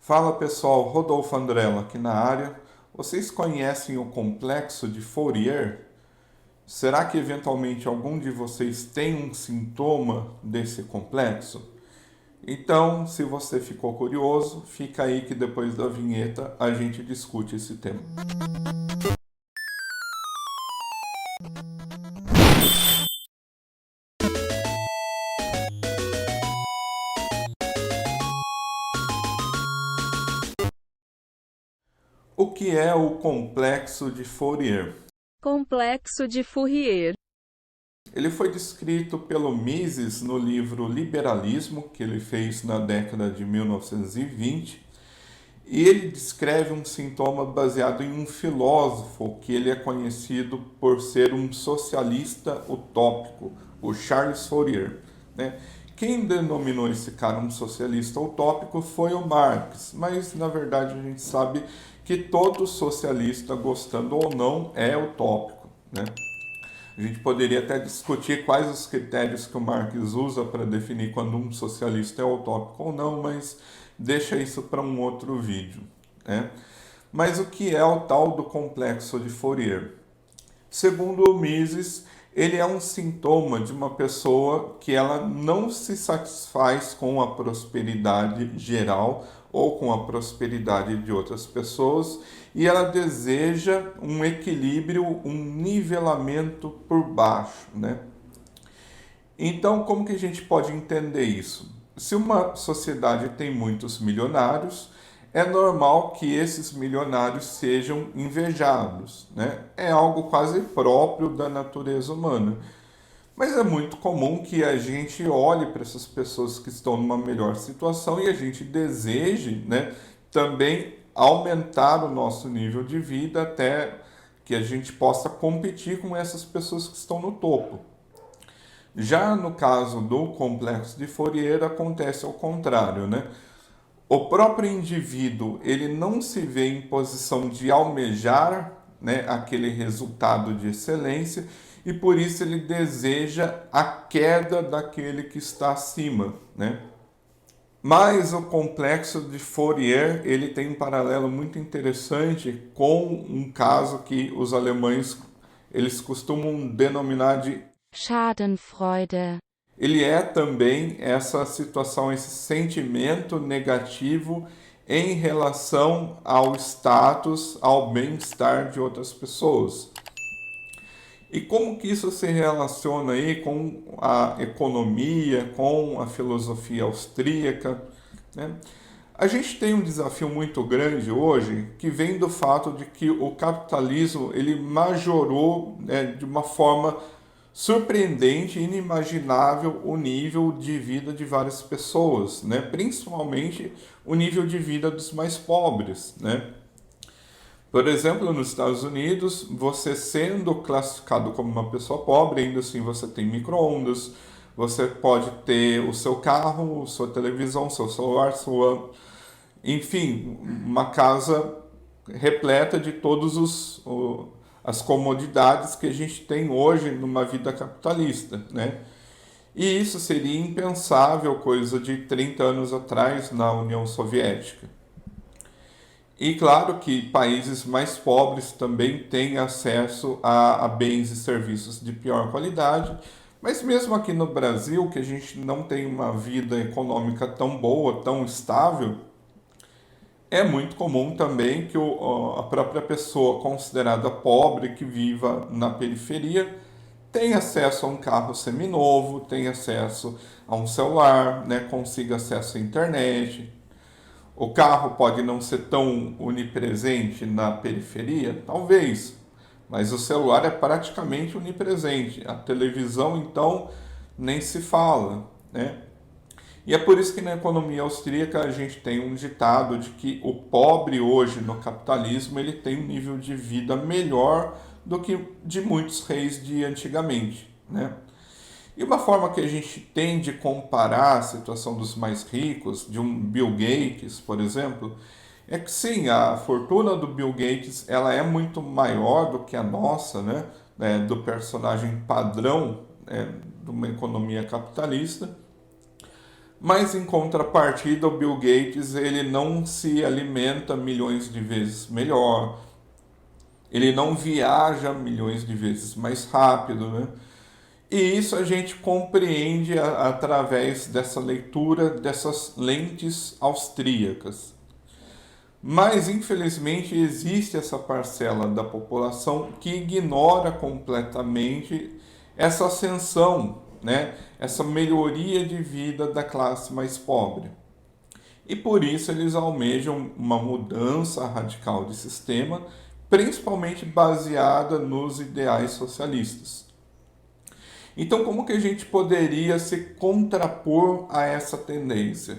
Fala pessoal, Rodolfo Andrella aqui na área. Vocês conhecem o complexo de Fourier? Será que eventualmente algum de vocês tem um sintoma desse complexo? Então, se você ficou curioso, fica aí que depois da vinheta a gente discute esse tema. O que é o complexo de Fourier? Complexo de Fourier. Ele foi descrito pelo Mises no livro Liberalismo, que ele fez na década de 1920, e ele descreve um sintoma baseado em um filósofo que ele é conhecido por ser um socialista utópico, o Charles Fourier, né? Quem denominou esse cara um socialista utópico foi o Marx, mas na verdade a gente sabe que todo socialista, gostando ou não, é utópico, né? A gente poderia até discutir quais os critérios que o Marx usa para definir quando um socialista é utópico ou não, mas deixa isso para um outro vídeo, né? Mas o que é o tal do complexo de Fourier? Segundo o Mises, ele é um sintoma de uma pessoa que ela não se satisfaz com a prosperidade geral ou com a prosperidade de outras pessoas e ela deseja um equilíbrio, um nivelamento por baixo, né? Então, como que a gente pode entender isso? Se uma sociedade tem muitos milionários, é normal que esses milionários sejam invejados, né? É algo quase próprio da natureza humana. Mas é muito comum que a gente olhe para essas pessoas que estão numa melhor situação e a gente deseje, né, também aumentar o nosso nível de vida até que a gente possa competir com essas pessoas que estão no topo. Já no caso do complexo de Fourier acontece ao contrário, né? O próprio indivíduo ele não se vê em posição de almejar, né, aquele resultado de excelência e por isso ele deseja a queda daquele que está acima, né? Mas o complexo de Fourier ele tem um paralelo muito interessante com um caso que os alemães eles costumam denominar de Schadenfreude. ele é também essa situação, esse sentimento negativo em relação ao status, ao bem-estar de outras pessoas. E como que isso se relaciona aí com a economia, com a filosofia austríaca, né? A gente tem um desafio muito grande hoje que vem do fato de que o capitalismo ele majorou, né, de uma forma surpreendente e inimaginável o nível de vida de várias pessoas, né? Principalmente o nível de vida dos mais pobres, né? Por exemplo, nos Estados Unidos, você sendo classificado como uma pessoa pobre, ainda assim você tem micro-ondas, você pode ter o seu carro, sua televisão, seu celular, sua, enfim, uma casa repleta de todos as comodidades que a gente tem hoje numa vida capitalista, né? E isso seria impensável coisa de 30 anos atrás na União Soviética. E claro que países mais pobres também têm acesso a bens e serviços de pior qualidade, mas mesmo aqui no Brasil, que a gente não tem uma vida econômica tão boa, tão estável, é muito comum também que a própria pessoa considerada pobre que viva na periferia tenha acesso a um carro seminovo, tenha acesso a um celular, né, consiga acesso à internet. O carro pode não ser tão onipresente na periferia, talvez, mas o celular é praticamente onipresente. A televisão, então, nem se fala, né? E é por isso que na economia austríaca a gente tem um ditado de que o pobre hoje no capitalismo ele tem um nível de vida melhor do que de muitos reis de antigamente, né? E uma forma que a gente tem de comparar a situação dos mais ricos, de um Bill Gates, por exemplo, é que sim, a fortuna do Bill Gates ela é muito maior do que a nossa, né? Do personagem padrão, de uma economia capitalista. Mas em contrapartida, o Bill Gates ele não se alimenta milhões de vezes melhor, ele não viaja milhões de vezes mais rápido, né? E isso a gente compreende através dessa leitura dessas lentes austríacas. Mas, infelizmente, existe essa parcela da população que ignora completamente essa ascensão, né? Essa melhoria de vida da classe mais pobre. E por isso eles almejam uma mudança radical de sistema, principalmente baseada nos ideais socialistas. Então, como que a gente poderia se contrapor a essa tendência?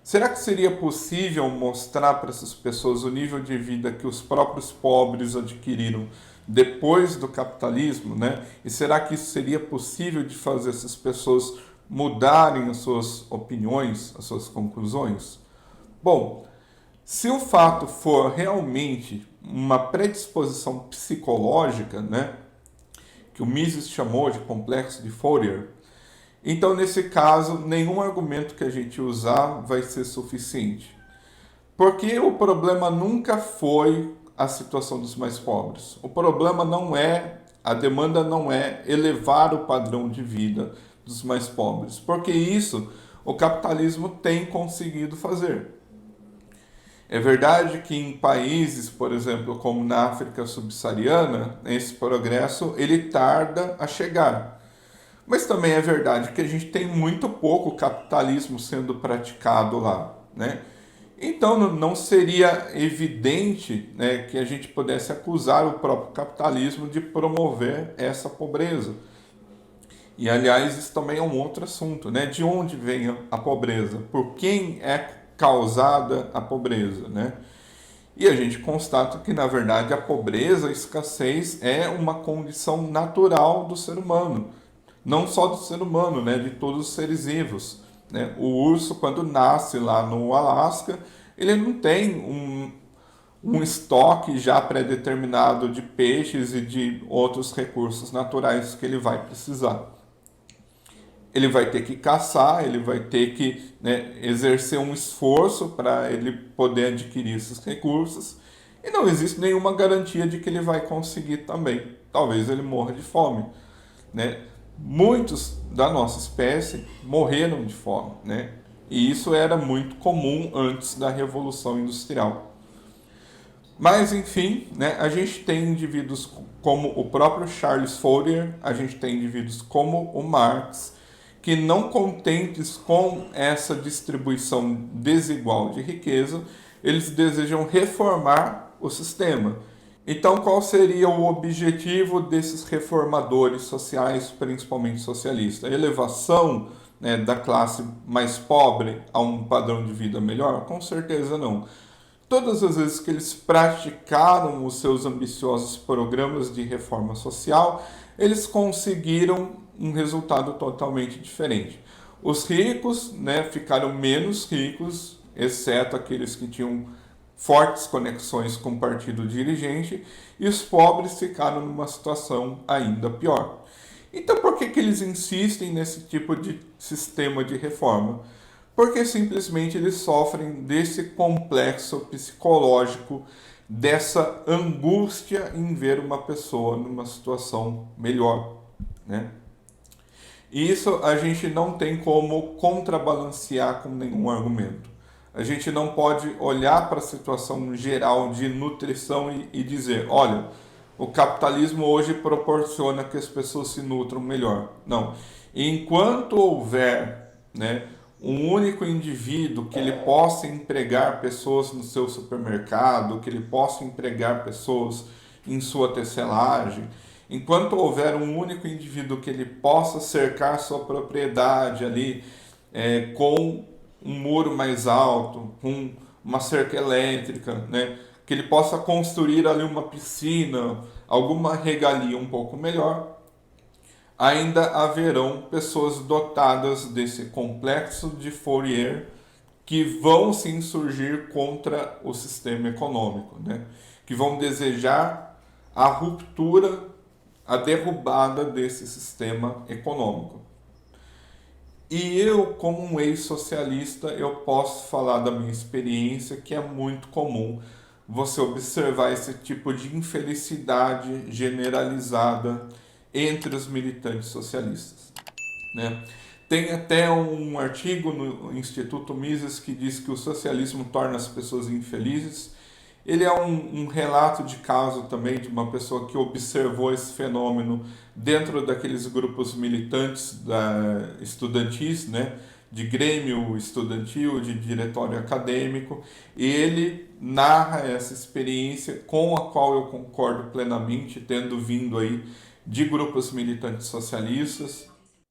Será que seria possível mostrar para essas pessoas o nível de vida que os próprios pobres adquiriram depois do capitalismo, né? E será que isso seria possível de fazer essas pessoas mudarem as suas opiniões, as suas conclusões? Bom, se o fato for realmente uma predisposição psicológica, né, que o Mises chamou de complexo de Fourier, então, nesse caso, nenhum argumento que a gente usar vai ser suficiente. Porque o problema nunca foi a situação dos mais pobres. O problema não é, a demanda não é elevar o padrão de vida dos mais pobres. Porque isso o capitalismo tem conseguido fazer. É verdade que em países, por exemplo, como na África subsaariana, esse progresso ele tarda a chegar. Mas também é verdade que a gente tem muito pouco capitalismo sendo praticado lá, né? Então não seria evidente, né, que a gente pudesse acusar o próprio capitalismo de promover essa pobreza. E aliás, isso também é um outro assunto, né? De onde vem a pobreza? Por quem é causada a pobreza, né? E a gente constata que, na verdade, a pobreza, a escassez é uma condição natural do ser humano. Não só do ser humano, né, de todos os seres vivos, né? O urso, quando nasce lá no Alasca, ele não tem um estoque já pré-determinado de peixes e de outros recursos naturais que ele vai precisar. Ele vai ter que caçar, ele vai ter que, né, exercer um esforço para ele poder adquirir esses recursos, e não existe nenhuma garantia de que ele vai conseguir também. Talvez ele morra de fome, né? Muitos da nossa espécie morreram de fome, né? E isso era muito comum antes da Revolução Industrial. Mas, enfim, né, a gente tem indivíduos como o próprio Charles Fourier, a gente tem indivíduos como o Marx, que não contentes com essa distribuição desigual de riqueza, eles desejam reformar o sistema. Então, qual seria o objetivo desses reformadores sociais, principalmente socialistas? A elevação, né, da classe mais pobre a um padrão de vida melhor? Com certeza não. Todas as vezes que eles praticaram os seus ambiciosos programas de reforma social, eles conseguiram um resultado totalmente diferente. Os ricos, né, ficaram menos ricos, exceto aqueles que tinham fortes conexões com o partido dirigente, e os pobres ficaram numa situação ainda pior. Então, por que eles insistem nesse tipo de sistema de reforma? Porque simplesmente eles sofrem desse complexo psicológico, dessa angústia em ver uma pessoa numa situação melhor, né? E isso a gente não tem como contrabalancear com nenhum argumento. A gente não pode olhar para a situação geral de nutrição e dizer, olha, o capitalismo hoje proporciona que as pessoas se nutram melhor. Não. Enquanto houver, né, um único indivíduo que ele possa empregar pessoas no seu supermercado, que ele possa empregar pessoas em sua tecelagem, enquanto houver um único indivíduo que ele possa cercar sua propriedade ali com um muro mais alto, com uma cerca elétrica, né, que ele possa construir ali uma piscina, alguma regalia um pouco melhor, ainda haverão pessoas dotadas desse complexo de Fourier que vão se insurgir contra o sistema econômico, né? Que vão desejar a ruptura, a derrubada desse sistema econômico. E eu, como um ex-socialista, eu posso falar da minha experiência que é muito comum você observar esse tipo de infelicidade generalizada entre os militantes socialistas, né? Tem até um artigo no Instituto Mises que diz que o socialismo torna as pessoas infelizes. Ele é um relato de caso também de uma pessoa que observou esse fenômeno dentro daqueles grupos militantes estudantis, né, de grêmio estudantil, de diretório acadêmico, e ele narra essa experiência com a qual eu concordo plenamente, tendo vindo aí de grupos militantes socialistas.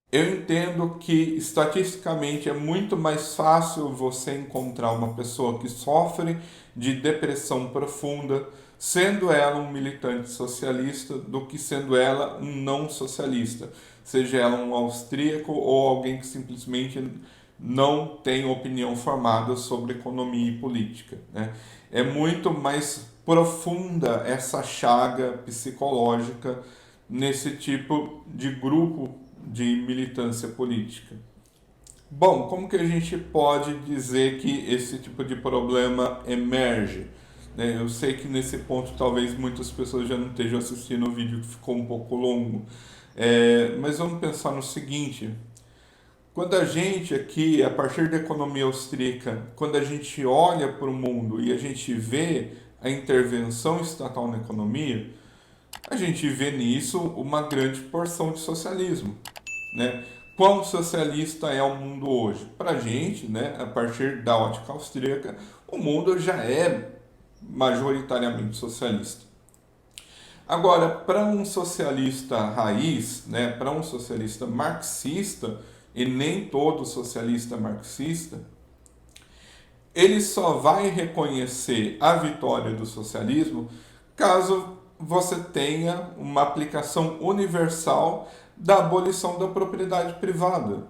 Eu entendo que estatisticamente é muito mais fácil você encontrar uma pessoa que sofre de depressão profunda, sendo ela um militante socialista, do que sendo ela um não socialista, seja ela um austríaco ou alguém que simplesmente não tem opinião formada sobre economia e política, né? É muito mais profunda essa chaga psicológica nesse tipo de grupo de militância política. Bom, como que a gente pode dizer que esse tipo de problema emerge? Né? Eu sei que nesse ponto talvez muitas pessoas já não estejam assistindo o vídeo que ficou um pouco longo, mas vamos pensar no seguinte: quando a gente aqui, a partir da economia austríaca, quando a gente olha para o mundo e a gente vê a intervenção estatal na economia, a gente vê nisso uma grande porção de socialismo, né? Quão socialista é o mundo hoje? Para a gente, né, a partir da ótica austríaca, o mundo já é majoritariamente socialista. Agora, para um socialista raiz, né, para um socialista marxista, e nem todo socialista é marxista, ele só vai reconhecer a vitória do socialismo caso você tenha uma aplicação universal da abolição da propriedade privada.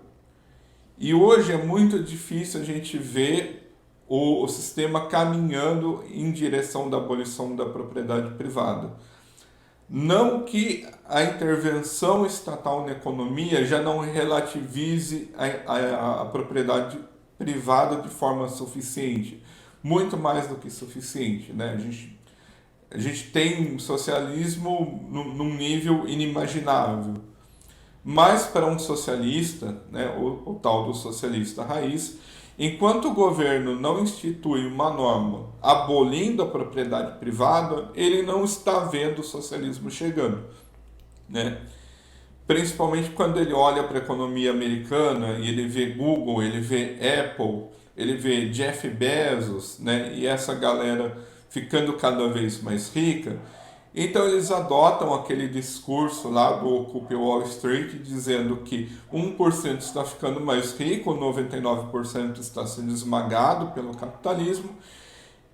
E hoje é muito difícil a gente ver o sistema caminhando em direção da abolição da propriedade privada. Não que a intervenção estatal na economia já não relativize a propriedade privada de forma suficiente, muito mais do que suficiente, né? A gente tem socialismo num nível inimaginável. Mas para um socialista, né, o tal do socialista raiz, enquanto o governo não institui uma norma abolindo a propriedade privada, ele não está vendo o socialismo chegando, né? Principalmente quando ele olha para a economia americana e ele vê Google, ele vê Apple, ele vê Jeff Bezos, né, e essa galera ficando cada vez mais rica. Então eles adotam aquele discurso lá do Occupy Wall Street dizendo que 1% está ficando mais rico, 99% está sendo esmagado pelo capitalismo.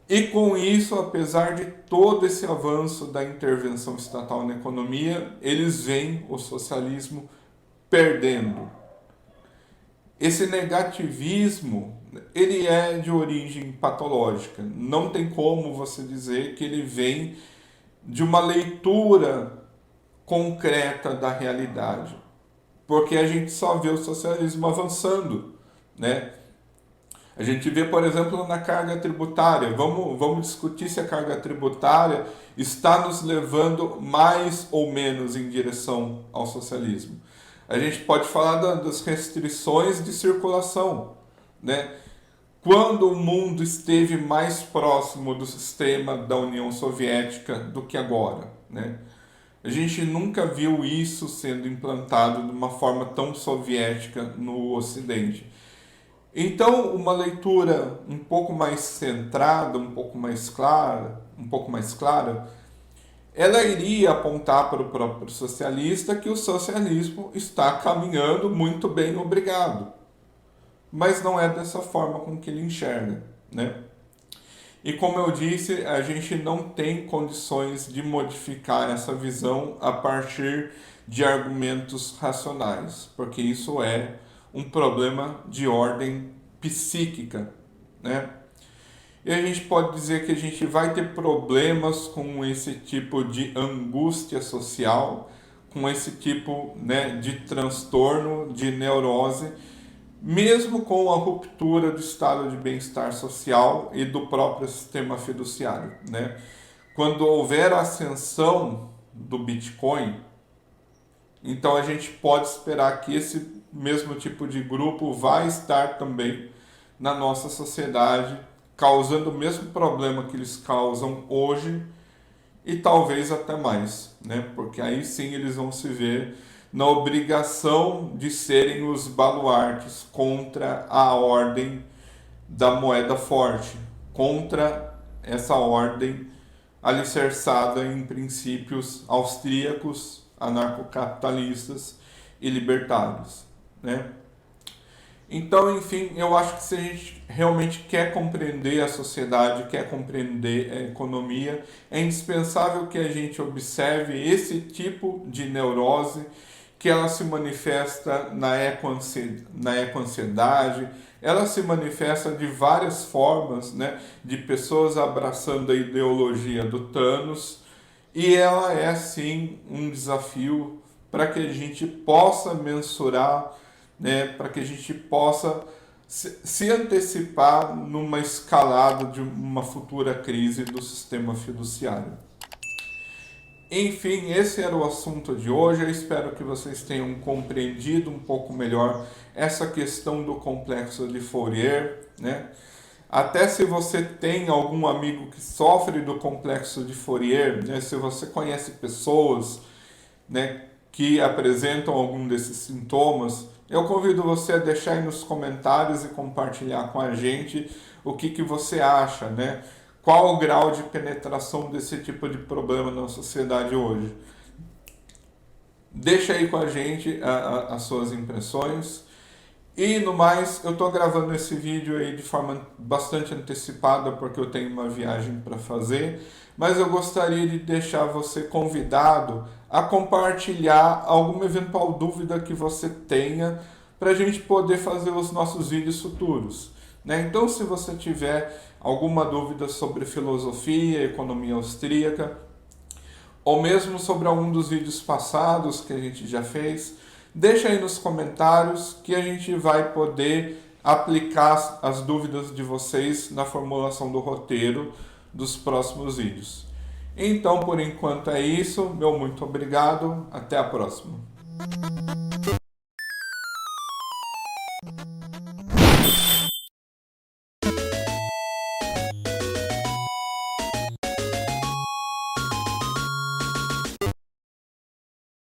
E com isso, apesar de todo esse avanço da intervenção estatal na economia, eles veem o socialismo perdendo. Esse negativismo, ele é de origem patológica. Não tem como você dizer que ele vem de uma leitura concreta da realidade, porque a gente só vê o socialismo avançando, né? A gente vê, por exemplo, na carga tributária. Vamos discutir se a carga tributária está nos levando mais ou menos em direção ao socialismo. A gente pode falar das restrições de circulação, né? Quando o mundo esteve mais próximo do sistema da União Soviética do que agora, né? A gente nunca viu isso sendo implantado de uma forma tão soviética no Ocidente. Então, uma leitura um pouco mais centrada, um pouco mais clara, ela iria apontar para o próprio socialista que o socialismo está caminhando muito bem, obrigado. Mas não é dessa forma com que ele enxerga, né? E como eu disse, a gente não tem condições de modificar essa visão a partir de argumentos racionais, porque isso é um problema de ordem psíquica, né? E a gente pode dizer que a gente vai ter problemas com esse tipo de angústia social, com esse tipo, né, de transtorno, de neurose, mesmo com a ruptura do estado de bem-estar social e do próprio sistema fiduciário, né? Quando houver a ascensão do Bitcoin, então a gente pode esperar que esse mesmo tipo de grupo vai estar também na nossa sociedade, causando o mesmo problema que eles causam hoje e talvez até mais, né? Porque aí sim eles vão se ver na obrigação de serem os baluartes contra a ordem da moeda forte, contra essa ordem alicerçada em princípios austríacos, anarcocapitalistas e libertários, né? Então, enfim, eu acho que se a gente realmente quer compreender a sociedade, quer compreender a economia, é indispensável que a gente observe esse tipo de neurose, que ela se manifesta na ecoansiedade, ela se manifesta de várias formas, né, de pessoas abraçando a ideologia do Thanos, e ela é sim um desafio para que a gente possa mensurar, né, para que a gente possa se antecipar numa escalada de uma futura crise do sistema fiduciário. Enfim, esse era o assunto de hoje. Eu espero que vocês tenham compreendido um pouco melhor essa questão do complexo de Fourier, né? Até se você tem algum amigo que sofre do complexo de Fourier, né? Se você conhece pessoas, né, que apresentam algum desses sintomas, eu convido você a deixar aí nos comentários e compartilhar com a gente o que você acha, né? Qual o grau de penetração desse tipo de problema na sociedade hoje? Deixa aí com a gente as suas impressões. E no mais, eu estou gravando esse vídeo aí de forma bastante antecipada porque eu tenho uma viagem para fazer, mas eu gostaria de deixar você convidado a compartilhar alguma eventual dúvida que você tenha para a gente poder fazer os nossos vídeos futuros, né? Então, se você tiver alguma dúvida sobre filosofia, economia austríaca, ou mesmo sobre algum dos vídeos passados que a gente já fez, deixa aí nos comentários que a gente vai poder aplicar as dúvidas de vocês na formulação do roteiro dos próximos vídeos. Então, por enquanto é isso. Meu muito obrigado. Até a próxima.